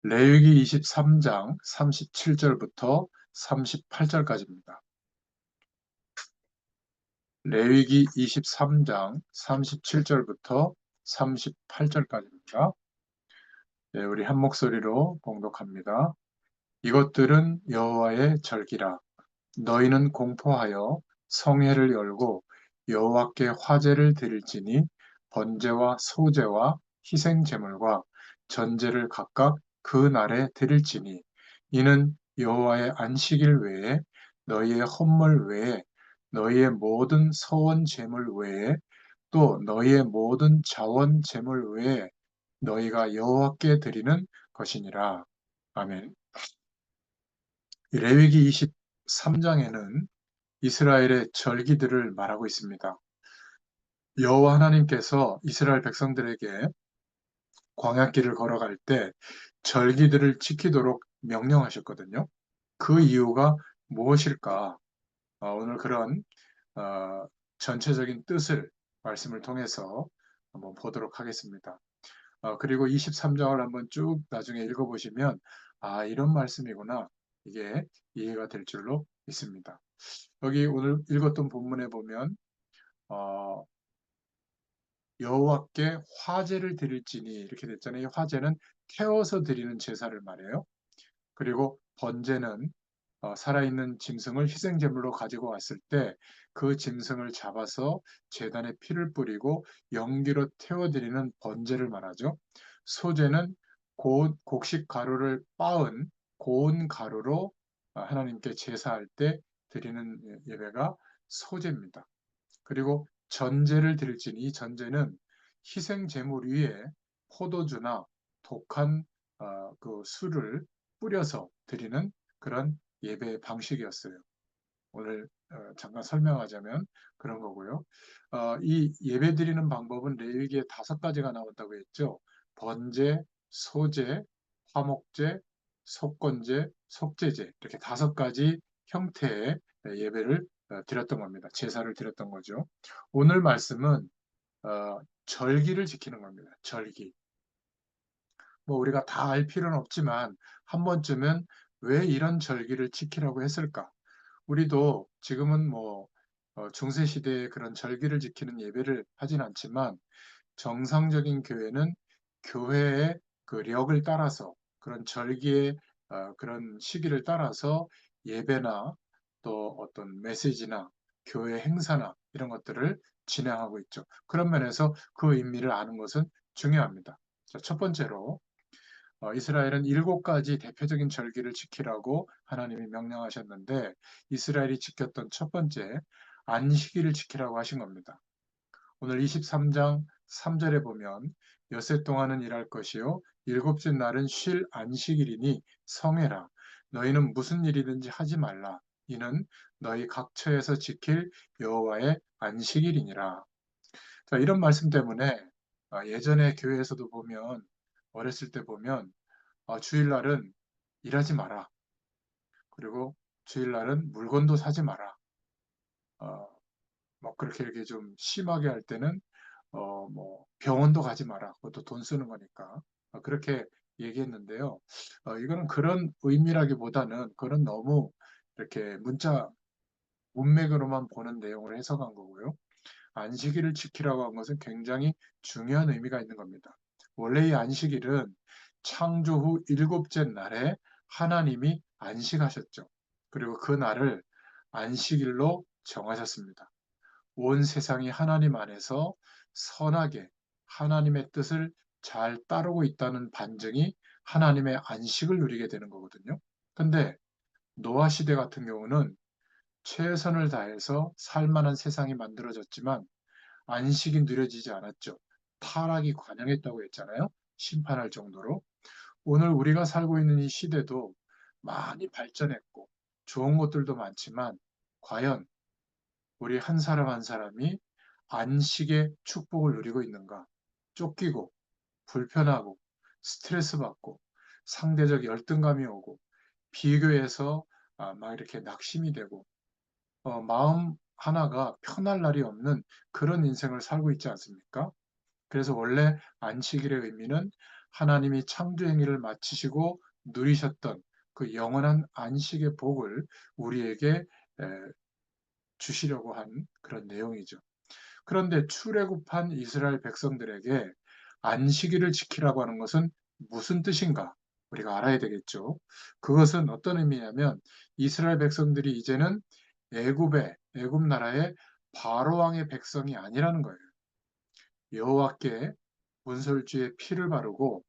레위기 23장 37절부터 38절까지입니다. 레위기 23장 37절부터 38절까지입니다. 네, 우리 한 목소리로 봉독합니다. 이것들은 여호와의 절기라. 너희는 공포하여 성회를 열고 여호와께 화제를 드릴지니 번제와 소제와 희생 제물과 전제를 각각 그 날에 드릴지니 이는 여호와의 안식일 외에 너희의 헌물 외에 너희의 모든 서원 제물 외에 또 너희의 모든 자원 제물 외에 너희가 여호와께 드리는 것이니라. 아멘. 레위기 23장에는 이스라엘의 절기들을 말하고 있습니다. 여호와 하나님께서 이스라엘 백성들에게 광야길을 걸어갈 때 절기들을 지키도록 명령하셨거든요. 그 이유가 무엇일까? 오늘 그런 어, 전체적인 뜻을 말씀을 통해서 한번 보도록 하겠습니다. 그리고 23장을 한번 쭉 나중에 읽어보시면 이런 말씀이구나. 이게 이해가 될 줄로 믿습니다. 여기 오늘 읽었던 본문에 보면 어, 여호와께 화제를 드릴지니 이렇게 됐잖아요. 이 화제는 태워서 드리는 제사를 말해요. 그리고 번제는 살아있는 짐승을 희생제물로 가지고 왔을 때 그 짐승을 잡아서 제단에 피를 뿌리고 연기로 태워드리는 번제를 말하죠. 소제는 곡식 가루를 빻은 고운 가루로 하나님께 제사할 때 드리는 예배가 소제입니다. 그리고 전제를 드릴지니 이 전제는 희생 제물 위에 포도주나 독한 그 술을 뿌려서 드리는 그런 예배 방식이었어요. 오늘 잠깐 설명하자면 그런 거고요. 이 예배 드리는 방법은 레위기에 5가지가 나온다고 했죠. 번제, 소제, 화목제, 속건제, 속제제 이렇게 5가지 형태의 예배를 드렸던 겁니다. 제사를 드렸던 거죠. 오늘 말씀은 절기를 지키는 겁니다. 절기. 뭐 우리가 다 알 필요는 없지만 한 번쯤은 왜 이런 절기를 지키라고 했을까? 우리도 지금은 뭐 중세 시대에 그런 절기를 지키는 예배를 하진 않지만 정상적인 교회는 교회의 그 력을 따라서 그런 절기의 그런 시기를 따라서 예배나 또 어떤 메시지나 교회 행사나 이런 것들을 진행하고 있죠. 그런 면에서 그 의미를 아는 것은 중요합니다. 자, 첫 번째로 이스라엘은 7가지 대표적인 절기를 지키라고 하나님이 명령하셨는데 이스라엘이 지켰던 첫 번째 안식일을 지키라고 하신 겁니다. 오늘 23장 3절에 보면 엿새 동안은 일할 것이요 일곱째 날은 쉴 안식일이니 성회라 너희는 무슨 일이든지 하지 말라 이는 너희 각처에서 지킬 여호와의 안식일이니라. 자, 이런 말씀 때문에 예전에 교회에서도 보면 어렸을 때 보면 주일날은 일하지 마라. 그리고 주일날은 물건도 사지 마라. 어, 뭐 그렇게 이렇게 좀 심하게 할 때는 뭐 병원도 가지 마라. 그것도 돈 쓰는 거니까. 그렇게 얘기했는데요. 이거는 그런 의미라기보다는 그런 너무 이렇게 문맥으로만 보는 내용을 해석한 거고요. 안식일을 지키라고 한 것은 굉장히 중요한 의미가 있는 겁니다. 원래 이 안식일은 창조 후 7째 날에 하나님이 안식하셨죠. 그리고 그 날을 안식일로 정하셨습니다. 온 세상이 하나님 안에서 선하게 하나님의 뜻을 잘 따르고 있다는 반증이 하나님의 안식을 누리게 되는 거거든요. 근데 노아 시대 같은 경우는 최선을 다해서 살만한 세상이 만들어졌지만 안식이 누려지지 않았죠. 타락이 관영했다고 했잖아요. 심판할 정도로. 오늘 우리가 살고 있는 이 시대도 많이 발전했고 좋은 것들도 많지만 과연 우리 한 사람 한 사람이 안식의 축복을 누리고 있는가? 쫓기고 불편하고 스트레스 받고 상대적 열등감이 오고 비교해서 막 이렇게 낙심이 되고 마음 하나가 편할 날이 없는 그런 인생을 살고 있지 않습니까? 그래서 원래 안식일의 의미는 하나님이 창조 행위를 마치시고 누리셨던 그 영원한 안식의 복을 우리에게 주시려고 한 그런 내용이죠. 그런데 출애굽한 이스라엘 백성들에게 안식일을 지키라고 하는 것은 무슨 뜻인가? 우리가 알아야 되겠죠. 그것은 어떤 의미냐면 이스라엘 백성들이 이제는 애굽 나라의 바로 왕의 백성이 아니라는 거예요. 여호와께 문설주에 피를 바르고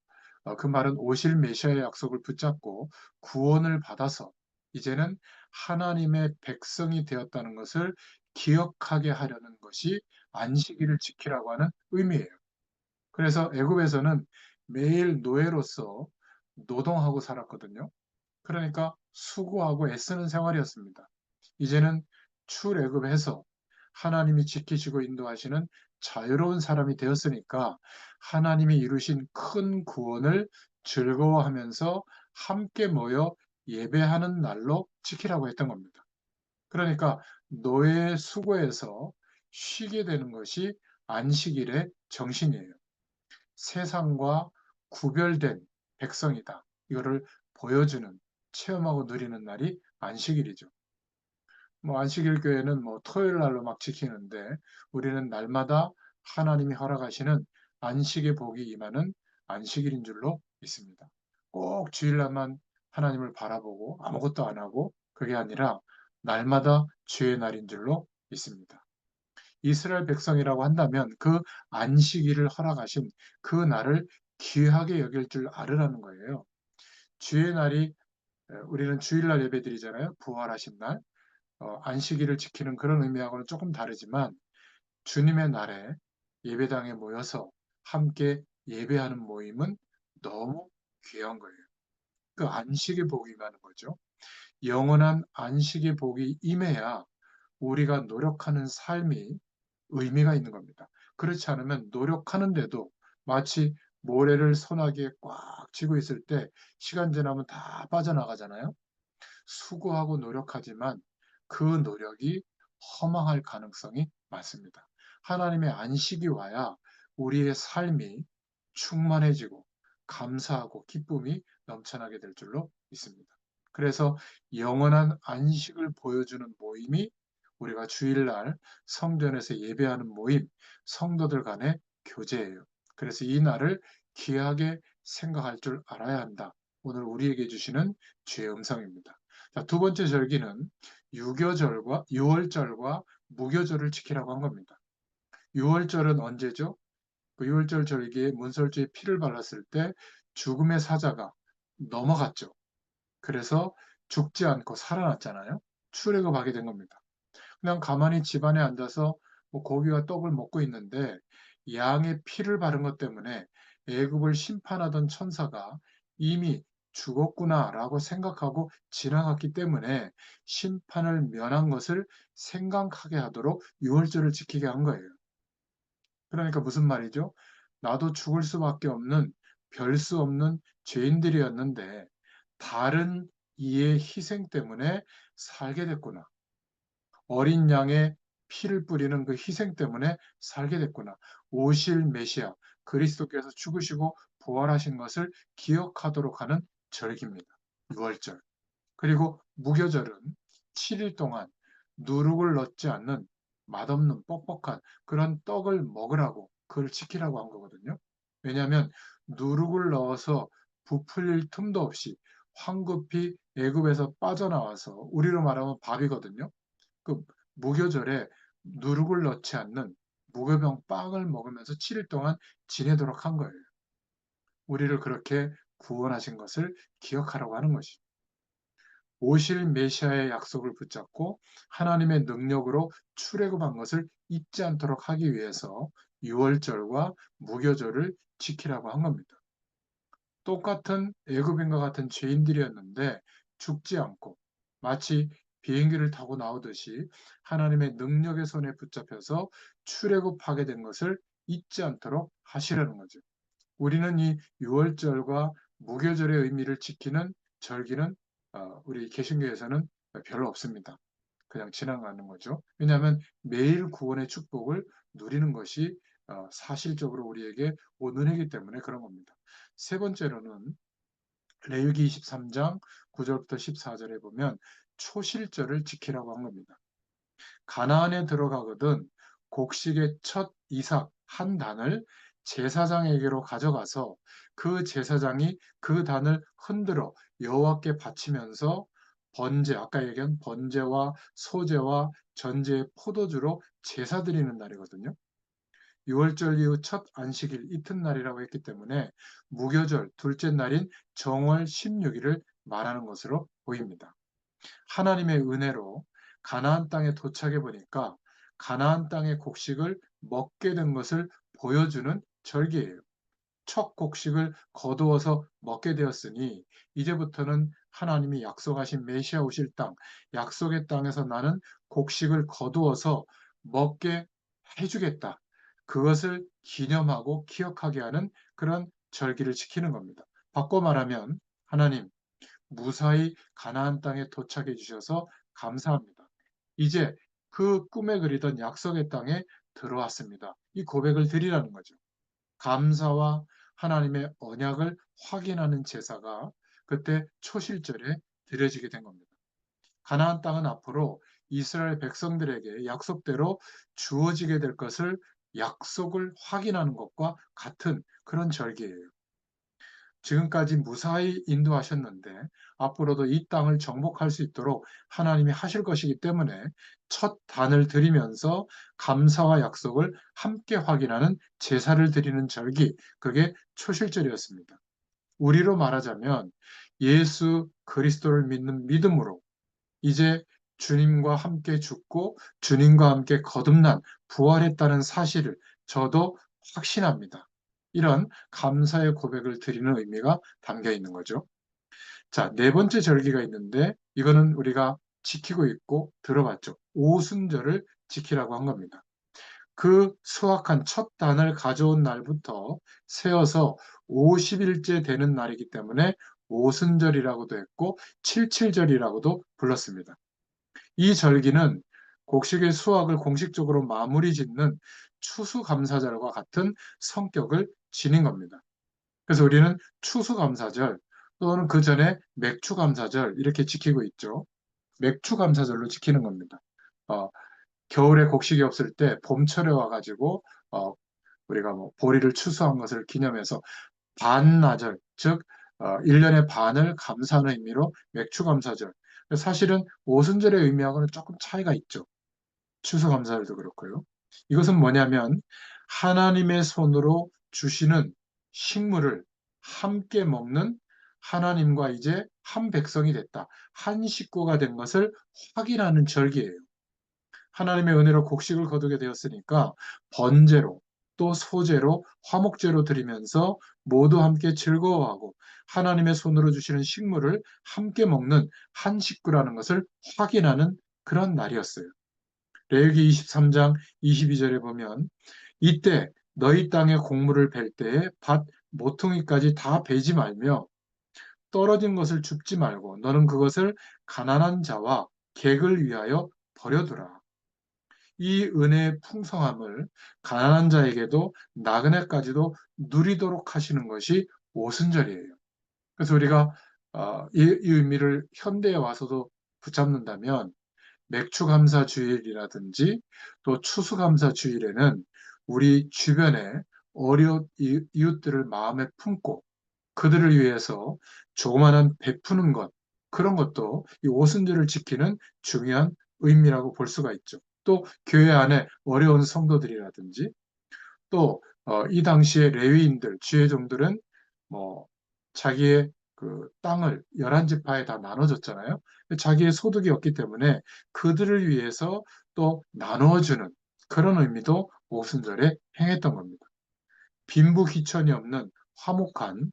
그 말은 오실 메시아의 약속을 붙잡고 구원을 받아서 이제는 하나님의 백성이 되었다는 것을 기억하게 하려는 것이 안식일을 지키라고 하는 의미예요. 그래서 애굽에서는 매일 노예로서 노동하고 살았거든요. 그러니까 수고하고 애쓰는 생활이었습니다. 이제는 출애굽해서 하나님이 지키시고 인도하시는 자유로운 사람이 되었으니까 하나님이 이루신 큰 구원을 즐거워하면서 함께 모여 예배하는 날로 지키라고 했던 겁니다. 그러니까 노예의 수고에서 쉬게 되는 것이 안식일의 정신이에요. 세상과 구별된 백성이다. 이거를 보여주는, 체험하고 누리는 날이 안식일이죠. 뭐 안식일 교회는 뭐 토요일 날로 막 지키는데 우리는 날마다 하나님이 허락하시는 안식의 복이 임하는 안식일인 줄로 믿습니다. 꼭 주일날만 하나님을 바라보고 아무것도 안 하고 그게 아니라 날마다 주의 날인 줄로 믿습니다. 이스라엘 백성이라고 한다면 그 안식일을 허락하신 그 날을 귀하게 여길 줄 알으라는 거예요. 주의 날이 우리는 주일날 예배드리잖아요. 부활하신 날. 안식일을 지키는 그런 의미하고는 조금 다르지만 주님의 날에 예배당에 모여서 함께 예배하는 모임은 너무 귀한 거예요. 그 안식의 복이 임하는 거죠. 영원한 안식의 복이 임해야 우리가 노력하는 삶이 의미가 있는 겁니다. 그렇지 않으면 노력하는데도 마치 모래를 소나기에 꽉 쥐고 있을 때 시간 지나면 다 빠져나가잖아요. 수고하고 노력하지만 그 노력이 허망할 가능성이 많습니다. 하나님의 안식이 와야 우리의 삶이 충만해지고 감사하고 기쁨이 넘쳐나게 될 줄로 믿습니다. 그래서 영원한 안식을 보여주는 모임이 우리가 주일날 성전에서 예배하는 모임, 성도들 간의 교제예요. 그래서 이 날을 귀하게 생각할 줄 알아야 한다. 오늘 우리에게 주시는 주의 음성입니다. 자, 두 번째 절기는 유교절과 유월절과 무교절을 지키라고 한 겁니다. 유월절은 언제죠? 그 유월절 절기에 문설주에 피를 발랐을 때 죽음의 사자가 넘어갔죠. 그래서 죽지 않고 살아났잖아요. 출애굽하게 된 겁니다. 그냥 가만히 집안에 앉아서 뭐 고기와 떡을 먹고 있는데 양의 피를 바른 것 때문에 애굽을 심판하던 천사가 이미 죽었구나라고 생각하고 지나갔기 때문에 심판을 면한 것을 생각하게 하도록 유월절을 지키게 한 거예요. 그러니까 무슨 말이죠? 나도 죽을 수밖에 없는 별 수 없는 죄인들이었는데 다른 이의 희생 때문에 살게 됐구나. 어린 양의 피를 뿌리는 그 희생 때문에 살게 됐구나. 오실 메시아, 그리스도께서 죽으시고 부활하신 것을 기억하도록 하는 절기입니다. 6월절. 그리고 무교절은 7일 동안 누룩을 넣지 않는 맛없는 뻑뻑한 그런 떡을 먹으라고 그걸 지키라고 한 거거든요. 왜냐하면 누룩을 넣어서 부풀릴 틈도 없이 황급히 애굽에서 빠져나와서 우리로 말하면 밥이거든요. 그 무교절에 누룩을 넣지 않는 무교병 빵을 먹으면서 7일 동안 지내도록 한 거예요. 우리를 그렇게 구원하신 것을 기억하라고 하는 것이죠. 오실 메시아의 약속을 붙잡고 하나님의 능력으로 출애굽한 것을 잊지 않도록 하기 위해서 유월절과 무교절을 지키라고 한 겁니다. 똑같은 애굽인과 같은 죄인들이었는데 죽지 않고 마치 비행기를 타고 나오듯이 하나님의 능력의 손에 붙잡혀서 출애굽하게 된 것을 잊지 않도록 하시려는 거죠. 우리는 이 유월절과 무교절의 의미를 지키는 절기는 우리 개신교에서는 별로 없습니다. 그냥 지나가는 거죠. 왜냐하면 매일 구원의 축복을 누리는 것이 사실적으로 우리에게 온 은혜이기 때문에 그런 겁니다. 세 번째로는 레위기 23장 9절부터 14절에 보면 초실절을 지키라고 한 겁니다. 가나안에 들어가거든 곡식의 첫 이삭 한 단을 제사장에게로 가져가서 그 제사장이 그 단을 흔들어 여호와께 바치면서 번제, 아까 얘기한 번제와 소제와 전제의 포도주로 제사 드리는 날이거든요. 6월절 이후 첫 안식일 이튿날이라고 했기 때문에 무교절 둘째 날인 정월 16일을 말하는 것으로 보입니다. 하나님의 은혜로 가나안 땅에 도착해 보니까 가나안 땅의 곡식을 먹게 된 것을 보여주는 절기예요. 첫 곡식을 거두어서 먹게 되었으니 이제부터는 하나님이 약속하신 메시아 오실 땅, 약속의 땅에서 나는 곡식을 거두어서 먹게 해주겠다. 그것을 기념하고 기억하게 하는 그런 절기를 지키는 겁니다. 바꿔 말하면 하나님, 무사히 가나안 땅에 도착해 주셔서 감사합니다. 이제 그 꿈에 그리던 약속의 땅에 들어왔습니다. 이 고백을 드리라는 거죠. 감사와 하나님의 언약을 확인하는 제사가 그때 초실절에 드려지게 된 겁니다. 가나안 땅은 앞으로 이스라엘 백성들에게 약속대로 주어지게 될 것을 약속을 확인하는 것과 같은 그런 절기예요. 지금까지 무사히 인도하셨는데 앞으로도 이 땅을 정복할 수 있도록 하나님이 하실 것이기 때문에 첫 단을 드리면서 감사와 약속을 함께 확인하는 제사를 드리는 절기, 그게 초실절이었습니다. 우리로 말하자면 예수 그리스도를 믿는 믿음으로 이제 주님과 함께 죽고 주님과 함께 거듭난 부활했다는 사실을 저도 확신합니다. 이런 감사의 고백을 드리는 의미가 담겨 있는 거죠. 자, 네 번째 절기가 있는데 이거는 우리가 지키고 있고 들어봤죠. 오순절을 지키라고 한 겁니다. 그 수확한 첫 단을 가져온 날부터 세어서 50일째 되는 날이기 때문에 오순절이라고도 했고 칠칠절이라고도 불렀습니다. 이 절기는 곡식의 수확을 공식적으로 마무리 짓는 추수감사절과 같은 성격을 지닌 겁니다. 그래서 우리는 추수감사절 또는 그 전에 맥추감사절 이렇게 지키고 있죠. 맥추감사절로 지키는 겁니다. 어, 겨울에 곡식이 없을 때 봄철에 와가지고 우리가 뭐 보리를 추수한 것을 기념해서 반나절, 즉 1년의 반을 감사하는 의미로 맥추감사절. 사실은 오순절의 의미하고는 조금 차이가 있죠. 추수감사절도 그렇고요. 이것은 뭐냐면 하나님의 손으로 주시는 식물을 함께 먹는 하나님과 이제 한 백성이 됐다. 한 식구가 된 것을 확인하는 절기예요. 하나님의 은혜로 곡식을 거두게 되었으니까 번제로 또 소제로 화목제로 드리면서 모두 함께 즐거워하고 하나님의 손으로 주시는 식물을 함께 먹는 한 식구라는 것을 확인하는 그런 날이었어요. 레위기 23장 22절에 보면 이때 너희 땅의 곡물을 벨 때에 밭 모퉁이까지 다 베지 말며 떨어진 것을 줍지 말고 너는 그것을 가난한 자와 객을 위하여 버려두라. 이 은혜의 풍성함을 가난한 자에게도 나그네까지도 누리도록 하시는 것이 오순절이에요. 그래서 우리가 이 의미를 현대에 와서도 붙잡는다면 맥추감사주일이라든지 또 추수감사주일에는 우리 주변에 어려운 이웃들을 마음에 품고 그들을 위해서 조그마한 베푸는 것, 그런 것도 이 오순절을 지키는 중요한 의미라고 볼 수가 있죠. 또 교회 안에 어려운 성도들이라든지 또 이 당시에 레위인들, 지회종들은 뭐 자기의 그 땅을 11지파에 다 나눠줬잖아요. 자기의 소득이 없기 때문에 그들을 위해서 또 나누어주는 그런 의미도 오순절에 행했던 겁니다. 빈부귀천이 없는 화목한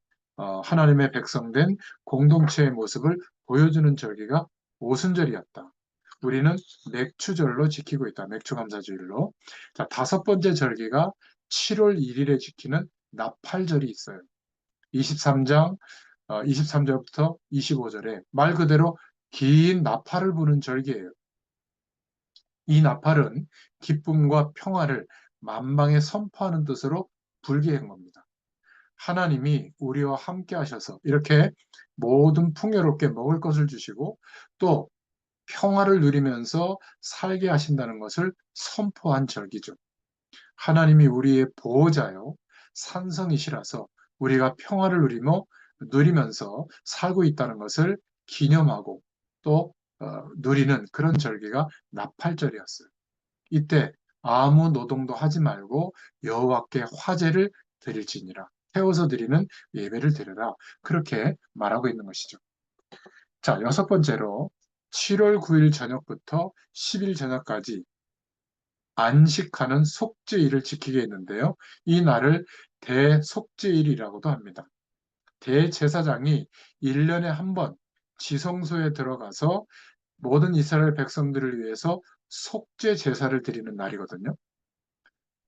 하나님의 백성된 공동체의 모습을 보여주는 절기가 오순절이었다. 우리는 맥추절로 지키고 있다. 맥추감사주일로. 자, 다섯 번째 절기가 7월 1일에 지키는 나팔절이 있어요. 23장 23절부터 25절에 말 그대로 긴 나팔을 부는 절기예요. 이 나팔은 기쁨과 평화를 만방에 선포하는 뜻으로 불기한 겁니다. 하나님이 우리와 함께 하셔서 이렇게 모든 풍요롭게 먹을 것을 주시고 또 평화를 누리면서 살게 하신다는 것을 선포한 절기죠. 하나님이 우리의 보호자요, 산성이시라서 우리가 평화를 누리면서 살고 있다는 것을 기념하고 또 누리는 그런 절기가 나팔절이었어요. 이때 아무 노동도 하지 말고 여호와께 화제를 드릴지니라. 태워서 드리는 예배를 드려라. 그렇게 말하고 있는 것이죠. 자, 여섯 번째로 7월 9일 저녁부터 10일 저녁까지 안식하는 속죄일을 지키게 했는데요. 이 날을 대속죄일이라고도 합니다. 대제사장이 1년에 한 번 지성소에 들어가서 모든 이스라엘 백성들을 위해서 속죄 제사를 드리는 날이거든요.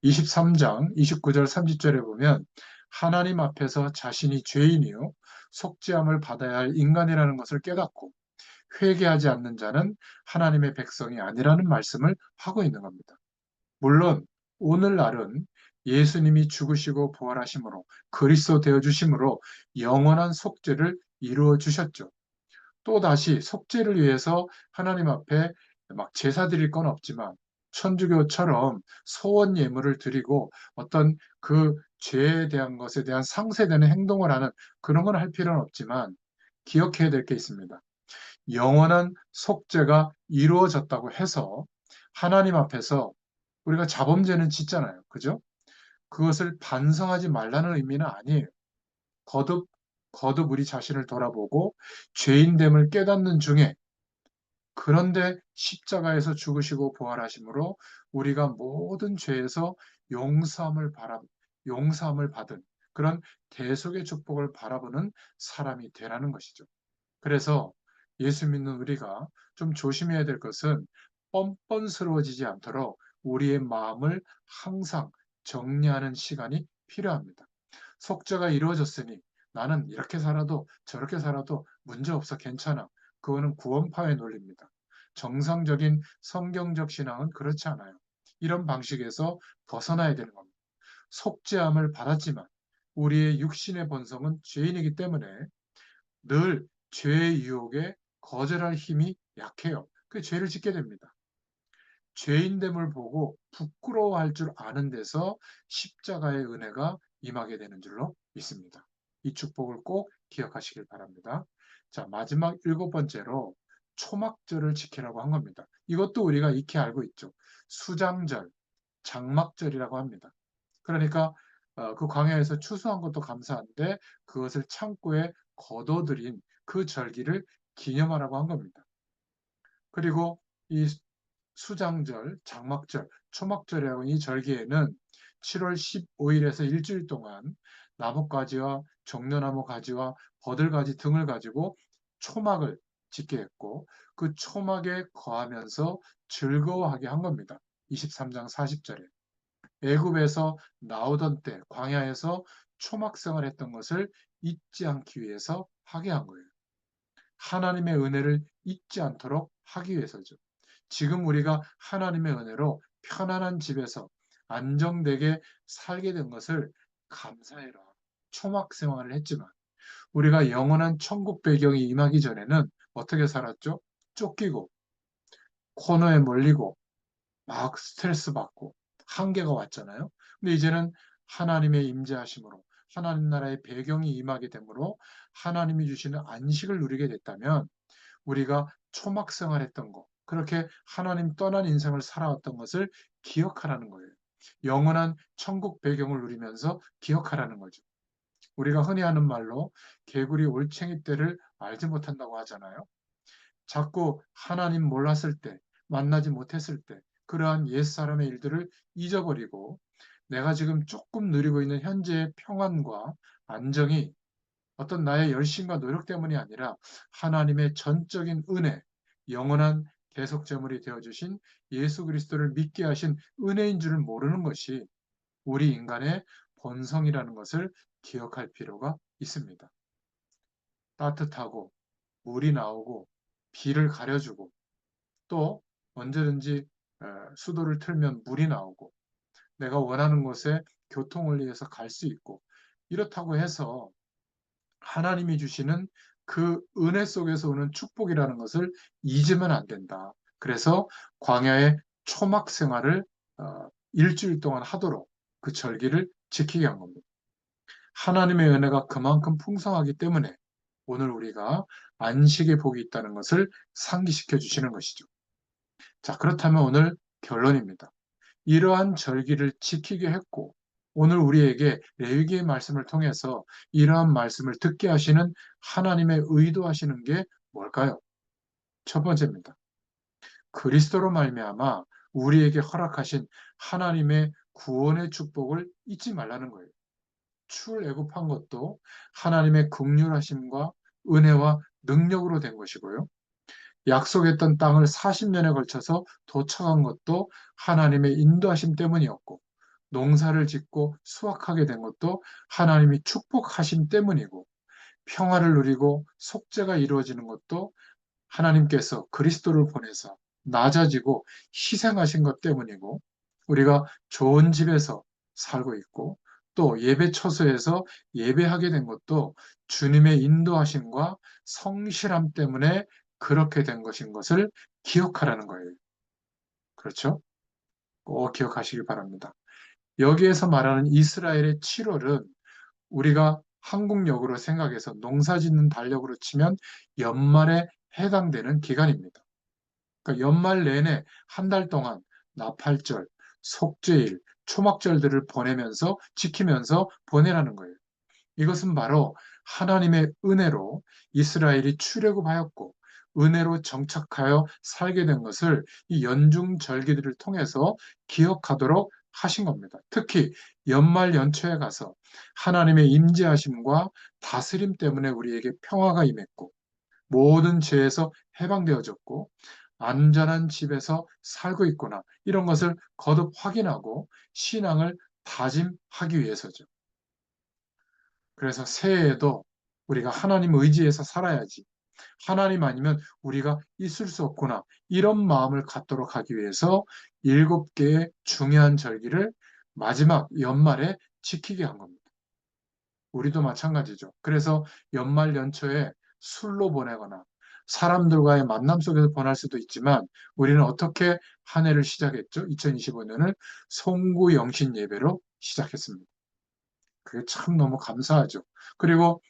23장 29절 30절에 보면 하나님 앞에서 자신이 죄인이요 속죄함을 받아야 할 인간이라는 것을 깨닫고 회개하지 않는 자는 하나님의 백성이 아니라는 말씀을 하고 있는 겁니다. 물론 오늘날은 예수님이 죽으시고 부활하심으로 그리스도 되어 주심으로 영원한 속죄를 이루어 주셨죠. 또다시 속죄를 위해서 하나님 앞에 막 제사 드릴 건 없지만 천주교처럼 소원 예물을 드리고 어떤 그 죄에 대한 것에 대한 상쇄되는 행동을 하는 그런 건 할 필요는 없지만 기억해야 될 게 있습니다. 영원한 속죄가 이루어졌다고 해서 하나님 앞에서 우리가 자범죄는 짓잖아요. 그죠? 그것을 반성하지 말라는 의미는 아니에요. 거듭, 거듭 우리 자신을 돌아보고 죄인됨을 깨닫는 중에 그런데 십자가에서 죽으시고 부활하심으로 우리가 모든 죄에서 용서함을 받은 그런 대속의 축복을 바라보는 사람이 되라는 것이죠. 그래서 예수 믿는 우리가 좀 조심해야 될 것은 뻔뻔스러워지지 않도록 우리의 마음을 항상 정리하는 시간이 필요합니다. 속죄가 이루어졌으니 나는 이렇게 살아도 저렇게 살아도 문제없어 괜찮아. 그거는 구원파의 논리입니다. 정상적인 성경적 신앙은 그렇지 않아요. 이런 방식에서 벗어나야 되는 겁니다. 속죄함을 받았지만 우리의 육신의 본성은 죄인이기 때문에 늘 죄의 유혹에 거절할 힘이 약해요. 그 죄를 짓게 됩니다. 죄인됨을 보고 부끄러워할 줄 아는 데서 십자가의 은혜가 임하게 되는 줄로 믿습니다. 이 축복을 꼭 기억하시길 바랍니다. 자, 마지막 일곱 번째로 초막절을 지키라고 한 겁니다. 이것도 우리가 익히 알고 있죠. 수장절, 장막절이라고 합니다. 그러니까 그 광야에서 추수한 것도 감사한데 그것을 창고에 거둬들인 그 절기를 기념하라고 한 겁니다. 그리고 이 수장절, 장막절, 초막절이라고 이 절기에는 7월 15일에서 일주일 동안 나뭇가지와 종려나무 가지와 버들가지 등을 가지고 초막을 짓게 했고 그 초막에 거하면서 즐거워하게 한 겁니다. 23장 40절에. 애굽에서 나오던 때 광야에서 초막생활 했던 것을 잊지 않기 위해서 하게 한 거예요. 하나님의 은혜를 잊지 않도록 하기 위해서죠. 지금 우리가 하나님의 은혜로 편안한 집에서 안정되게 살게 된 것을 감사해라. 초막 생활을 했지만 우리가 영원한 천국 배경이 임하기 전에는 어떻게 살았죠? 쫓기고 코너에 몰리고 막 스트레스 받고 한계가 왔잖아요. 근데 이제는 하나님의 임재하심으로 하나님 나라의 배경이 임하게 되므로 하나님이 주시는 안식을 누리게 됐다면 우리가 초막 생활했던 것, 그렇게 하나님 떠난 인생을 살아왔던 것을 기억하라는 거예요. 영원한 천국 배경을 누리면서 기억하라는 거죠. 우리가 흔히 하는 말로 개구리 올챙이 때를 알지 못한다고 하잖아요. 자꾸 하나님 몰랐을 때, 만나지 못했을 때, 그러한 옛사람의 일들을 잊어버리고 내가 지금 조금 누리고 있는 현재의 평안과 안정이 어떤 나의 열심과 노력 때문이 아니라 하나님의 전적인 은혜, 영원한 계속 제물이 되어주신 예수 그리스도를 믿게 하신 은혜인 줄을 모르는 것이 우리 인간의 본성이라는 것을 기억할 필요가 있습니다. 따뜻하고 물이 나오고 비를 가려주고 또 언제든지 수도를 틀면 물이 나오고 내가 원하는 곳에 교통을 위해서 갈 수 있고, 이렇다고 해서 하나님이 주시는 그 은혜 속에서 오는 축복이라는 것을 잊으면 안 된다. 그래서 광야의 초막 생활을 일주일 동안 하도록 그 절기를 지키게 한 겁니다. 하나님의 은혜가 그만큼 풍성하기 때문에 오늘 우리가 안식의 복이 있다는 것을 상기시켜 주시는 것이죠. 자, 그렇다면 오늘 결론입니다. 이러한 절기를 지키게 했고, 오늘 우리에게 레위기의 말씀을 통해서 이러한 말씀을 듣게 하시는 하나님의 의도하시는 게 뭘까요? 첫 번째입니다. 그리스도로 말미암아 우리에게 허락하신 하나님의 구원의 축복을 잊지 말라는 거예요. 출애굽한 것도 하나님의 긍휼하심과 은혜와 능력으로 된 것이고요. 약속했던 땅을 40년에 걸쳐서 도착한 것도 하나님의 인도하심 때문이었고, 농사를 짓고 수확하게 된 것도 하나님이 축복하심 때문이고, 평화를 누리고 속죄가 이루어지는 것도 하나님께서 그리스도를 보내서 낮아지고 희생하신 것 때문이고, 우리가 좋은 집에서 살고 있고, 또 예배 처소에서 예배하게 된 것도 주님의 인도하심과 성실함 때문에 그렇게 된 것인 것을 기억하라는 거예요. 그렇죠? 꼭 기억하시길 바랍니다. 여기에서 말하는 이스라엘의 7월은 우리가 한국역으로 생각해서 농사 짓는 달력으로 치면 연말에 해당되는 기간입니다. 그러니까 연말 내내 한 달 동안 나팔절, 속죄일, 초막절들을 보내면서 지키면서 보내라는 거예요. 이것은 바로 하나님의 은혜로 이스라엘이 출애굽하였고 은혜로 정착하여 살게 된 것을 이 연중 절기들을 통해서 기억하도록 하신 겁니다. 특히 연말 연초에 가서 하나님의 임재하심과 다스림 때문에 우리에게 평화가 임했고 모든 죄에서 해방되어졌고 안전한 집에서 살고 있구나. 이런 것을 거듭 확인하고 신앙을 다짐하기 위해서죠. 그래서 새해에도 우리가 하나님 의지에서 살아야지. 하나님 아니면 우리가 있을 수 없구나. 이런 마음을 갖도록 하기 위해서 7개의 중요한 절기를 마지막 연말에 지키게 한 겁니다. 우리도 마찬가지죠. 그래서 연말 연초에 술로 보내거나 사람들과의 만남 속에서 보낼 수도 있지만 우리는 어떻게 한 해를 시작했죠? 2025년을 송구영신 예배로 시작했습니다. 그게 참 너무 감사하죠. 그리고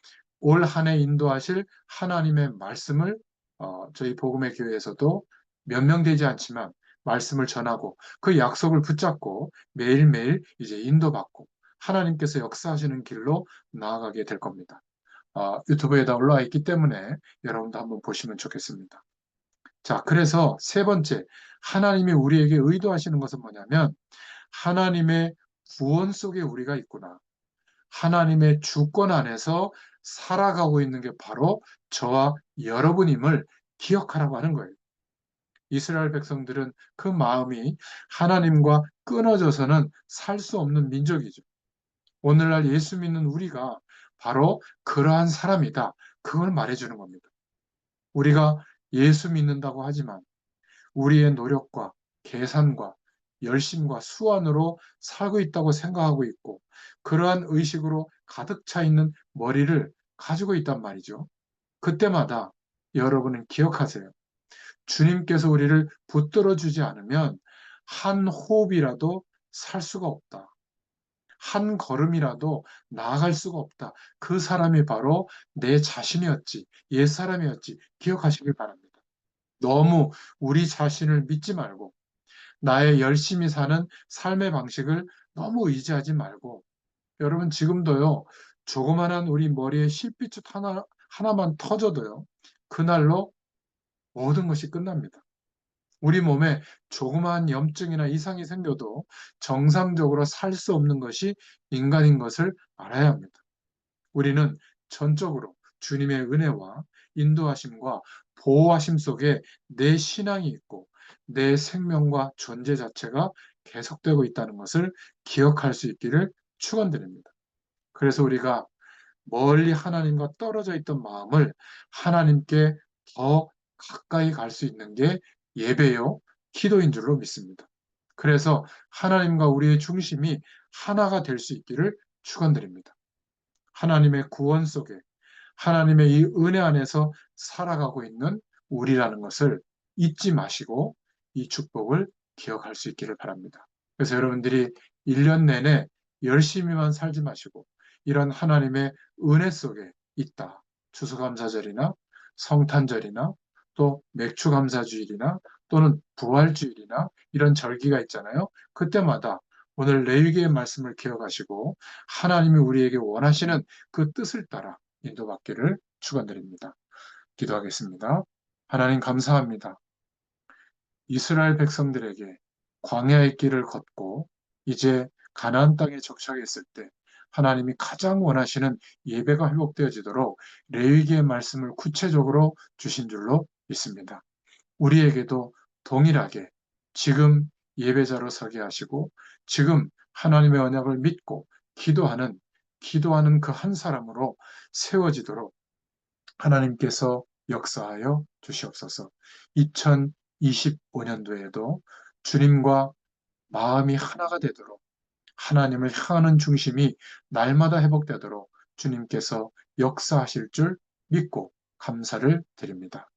올 한 해 인도하실 하나님의 말씀을 저희 복음의 교회에서도 몇 명 되지 않지만 말씀을 전하고 그 약속을 붙잡고 매일매일 이제 인도받고 하나님께서 역사하시는 길로 나아가게 될 겁니다. 유튜브에다 올라와 있기 때문에 여러분도 한번 보시면 좋겠습니다. 자, 그래서 세 번째, 하나님이 우리에게 의도하시는 것은 뭐냐면 하나님의 구원 속에 우리가 있구나. 하나님의 주권 안에서 살아가고 있는 게 바로 저와 여러분임을 기억하라고 하는 거예요. 이스라엘 백성들은 그 마음이 하나님과 끊어져서는 살 수 없는 민족이죠. 오늘날 예수 믿는 우리가 바로 그러한 사람이다. 그걸 말해주는 겁니다. 우리가 예수 믿는다고 하지만 우리의 노력과 계산과 열심과 수완으로 살고 있다고 생각하고 있고 그러한 의식으로 가득 차 있는 머리를 가지고 있단 말이죠. 그때마다 여러분은 기억하세요. 주님께서 우리를 붙들어 주지 않으면 한 호흡이라도 살 수가 없다. 한 걸음이라도 나아갈 수가 없다. 그 사람이 바로 내 자신이었지, 옛사람이었지. 기억하시길 바랍니다. 너무 우리 자신을 믿지 말고 나의 열심히 사는 삶의 방식을 너무 의지하지 말고 여러분 지금도요 조그만한 우리 머리에 실핏줄 하나만 터져도요 그날로 모든 것이 끝납니다. 우리 몸에 조그마한 염증이나 이상이 생겨도 정상적으로 살 수 없는 것이 인간인 것을 알아야 합니다. 우리는 전적으로 주님의 은혜와 인도하심과 보호하심 속에 내 신앙이 있고 내 생명과 존재 자체가 계속되고 있다는 것을 기억할 수 있기를 축원드립니다. 그래서 우리가 멀리 하나님과 떨어져 있던 마음을 하나님께 더 가까이 갈 수 있는 게 예배요, 기도인 줄로 믿습니다. 그래서 하나님과 우리의 중심이 하나가 될 수 있기를 축원드립니다. 하나님의 구원 속에 하나님의 이 은혜 안에서 살아가고 있는 우리라는 것을 잊지 마시고 이 축복을 기억할 수 있기를 바랍니다. 그래서 여러분들이 1년 내내 열심히만 살지 마시고 이런 하나님의 은혜 속에 있다. 추수감사절이나 성탄절이나 또 맥주감사주일이나 또는 부활주일이나 이런 절기가 있잖아요. 그때마다 오늘 레위기의 말씀을 기억하시고 하나님이 우리에게 원하시는 그 뜻을 따라 인도받기를 축원드립니다. 기도하겠습니다. 하나님 감사합니다. 이스라엘 백성들에게 광야의 길을 걷고 이제 가나안 땅에 정착했을 때 하나님이 가장 원하시는 예배가 회복되어지도록 레위기의 말씀을 구체적으로 주신 줄로 믿습니다. 우리에게도 동일하게 지금 예배자로 서게 하시고 지금 하나님의 언약을 믿고 기도하는 그 한 사람으로 세워지도록 하나님께서 역사하여 주시옵소서. 2025년도에도 주님과 마음이 하나가 되도록 하나님을 향하는 중심이 날마다 회복되도록 주님께서 역사하실 줄 믿고 감사를 드립니다.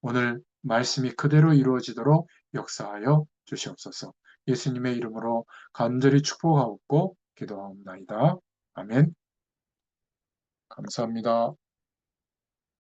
오늘 말씀이 그대로 이루어지도록 역사하여 주시옵소서. 예수님의 이름으로 간절히 축복하옵고 기도하옵나이다. 아멘. 감사합니다.